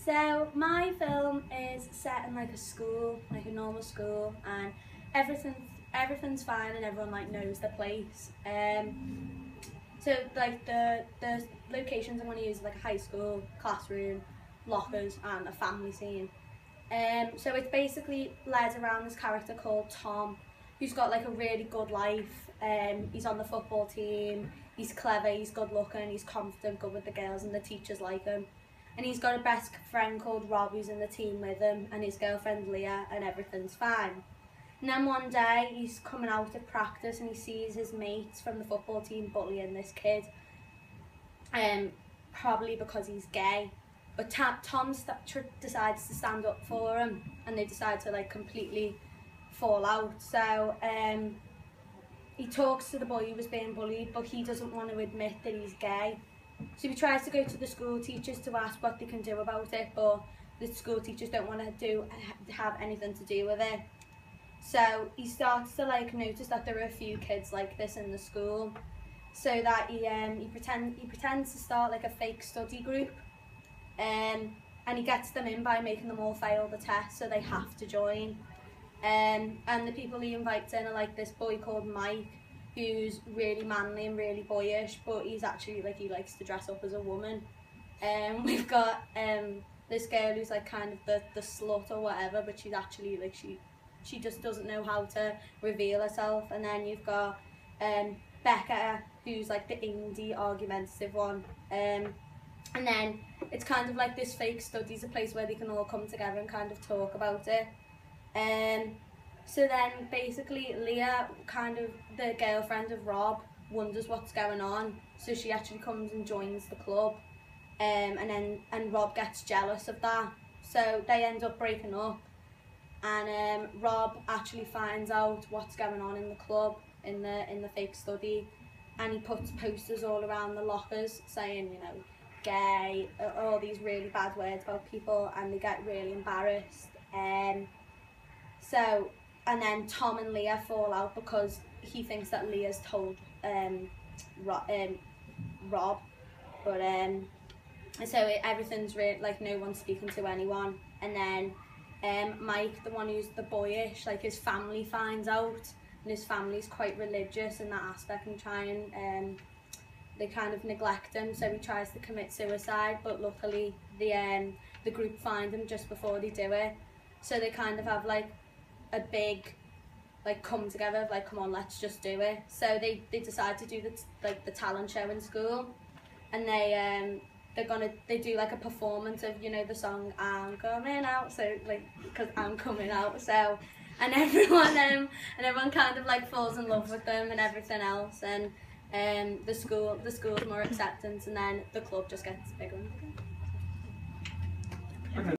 So my film is set in like a school, like a normal school, and everything's fine and everyone like knows the place. So like the locations I'm going to use are like a high school, classroom, lockers, and a family scene. So it's basically led around this character called Tom, who's got like a really good life. He's on the football team, he's clever, he's good looking, he's confident, good with the girls, and the teachers like him. And he's got a best friend called Rob who's in the team with him, and his girlfriend Leah, and everything's fine. And then one day he's coming out of practice and he sees his mates from the football team bullying this kid, probably because he's gay. But Tom decides to stand up for him, and they decide to like completely fall out. So he talks to the boy who was being bullied, but he doesn't want to admit that he's gay. So he tries to go to the school teachers to ask what they can do about it, but the school teachers don't want to have anything to do with it. So he starts to like notice that there are a few kids like this in the school, so that he pretends to start like a fake study group, and he gets them in by making them all fail the test, so they have to join. And the people he invites in are like this boy called Mike, who's really manly and really boyish, but he's actually like, he likes to dress up as a woman. We've got this girl who's like kind of the slut or whatever, but she's actually like she just doesn't know how to reveal herself. And then you've got Becca, who's like the indie argumentative one. And then it's kind of like this fake studies, a place where they can all come together and kind of talk about it. So then basically Leah, kind of the girlfriend of Rob, wonders what's going on, so she actually comes and joins the club, and Rob gets jealous of that, so they end up breaking up. And Rob actually finds out what's going on in the club, in the fake study, and he puts posters all around the lockers saying, you know, gay, all these really bad words about people, and they get really embarrassed. And then Tom and Leah fall out because he thinks that Leah's told Rob, but so everything's really like no one's speaking to anyone. And then Mike, the one who's the boyish, like his family finds out, and his family's quite religious in that aspect and try and they kind of neglect him, so he tries to commit suicide, but luckily the group find him just before they do it, so they kind of have like a big like come together, like come on, let's just do it. So they decide to do the talent show in school, and they do like a performance of, you know, the song I'm Coming Out, so like because I'm coming out, so and everyone kind of like falls in love with them and everything else, and the school's more acceptance, and then the club just gets bigger and bigger.